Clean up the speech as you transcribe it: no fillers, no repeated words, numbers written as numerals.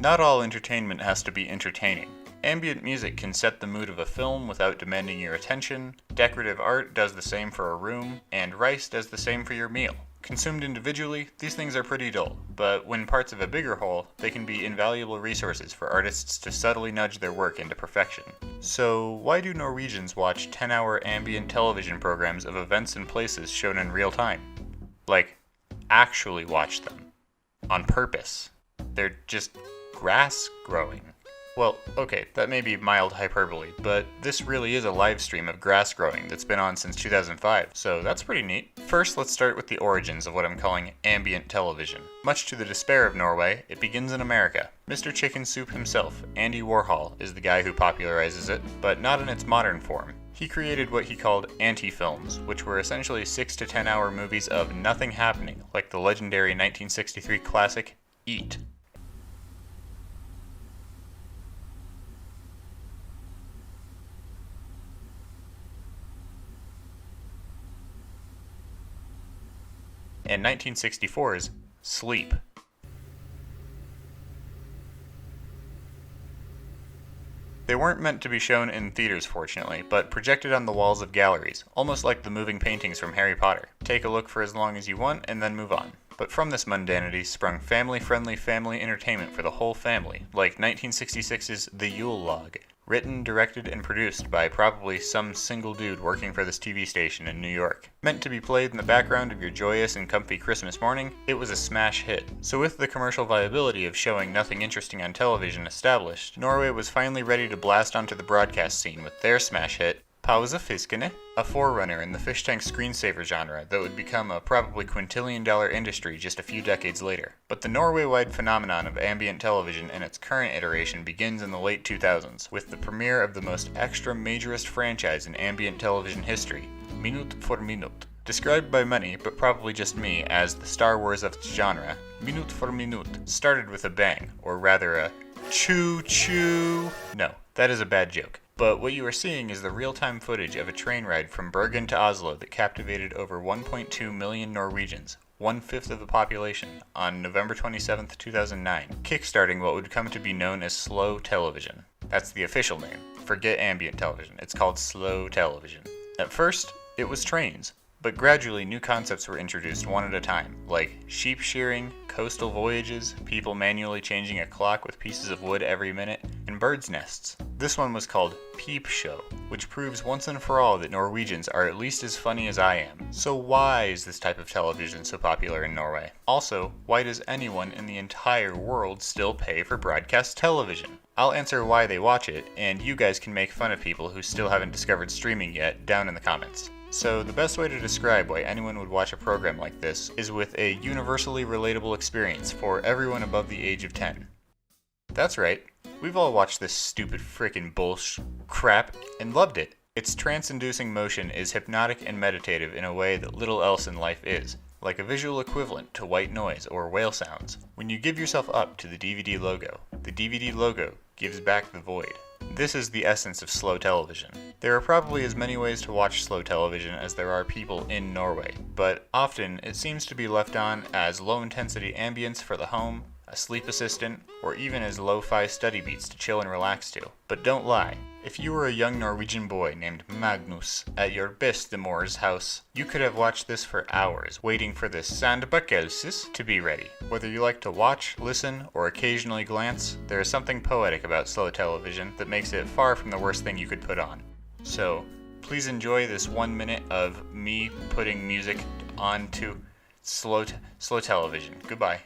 Not all entertainment has to be entertaining. Ambient music can set the mood of a film without demanding your attention, decorative art does the same for a room, and rice does the same for your meal. Consumed individually, these things are pretty dull, but when parts of a bigger whole, they can be invaluable resources for artists to subtly nudge their work into perfection. So, why do Norwegians watch 10-hour ambient television programs of events and places shown in real time? Like, actually watch them. On purpose. They're just grass growing. Well, okay, that may be mild hyperbole, but this really is a live stream of grass growing that's been on since 2005, so that's pretty neat. First, let's start with the origins of what I'm calling ambient television. Much to the despair of Norway, it begins in America. Mr. Chicken Soup himself, Andy Warhol, is the guy who popularizes it, but not in its modern form. He created what he called anti-films, which were essentially 6 to 10 hour movies of nothing happening, like the legendary 1963 classic, Eat. And 1964's Sleep. They weren't meant to be shown in theaters, fortunately, but projected on the walls of galleries, almost like the moving paintings from Harry Potter. Take a look for as long as you want, and then move on. But from this mundanity sprung family-friendly family entertainment for the whole family, like 1966's The Yule Log, written, directed, and produced by probably some single dude working for this TV station in New York. Meant to be played in the background of your joyous and comfy Christmas morning, it was a smash hit. So with the commercial viability of showing nothing interesting on television established, Norway was finally ready to blast onto the broadcast scene with their smash hit, Pausa Fiskene, a forerunner in the fish tank screensaver genre that would become a probably quintillion-dollar industry just a few decades later. But the Norway-wide phenomenon of ambient television in its current iteration begins in the late 2000s, with the premiere of the most extra-majorist franchise in ambient television history, Minut for Minut. Described by many, but probably just me, as the Star Wars of its genre, Minut for Minut started with a bang, or rather a choo-choo. No, that is a bad joke. But what you are seeing is the real-time footage of a train ride from Bergen to Oslo that captivated over 1.2 million Norwegians, 1/5 of the population, on November 27, 2009, kickstarting what would come to be known as slow television. That's the official name. Forget ambient television. It's called slow television. At first, it was trains, but gradually new concepts were introduced one at a time, like sheep shearing, coastal voyages, people manually changing a clock with pieces of wood every minute, and birds' nests. This one was called Peep Show, which proves once and for all that Norwegians are at least as funny as I am. So why is this type of television so popular in Norway? Also, why does anyone in the entire world still pay for broadcast television? I'll answer why they watch it, and you guys can make fun of people who still haven't discovered streaming yet down in the comments. So the best way to describe why anyone would watch a program like this is with a universally relatable experience for everyone above the age of 10. That's right, we've all watched this stupid frickin' crap and loved it. Its trance-inducing motion is hypnotic and meditative in a way that little else in life is, like a visual equivalent to white noise or whale sounds. When you give yourself up to the DVD logo gives back the void. This is the essence of slow television. There are probably as many ways to watch slow television as there are people in Norway, but often it seems to be left on as low-intensity ambience for the home, a sleep assistant, or even as lo-fi study beats to chill and relax to. But don't lie. If you were a young Norwegian boy named Magnus at your bestemor's house, you could have watched this for hours, waiting for the sandbakkelses to be ready. Whether you like to watch, listen, or occasionally glance, there is something poetic about slow television that makes it far from the worst thing you could put on. So, please enjoy this 1 minute of me putting music onto slow television. Goodbye.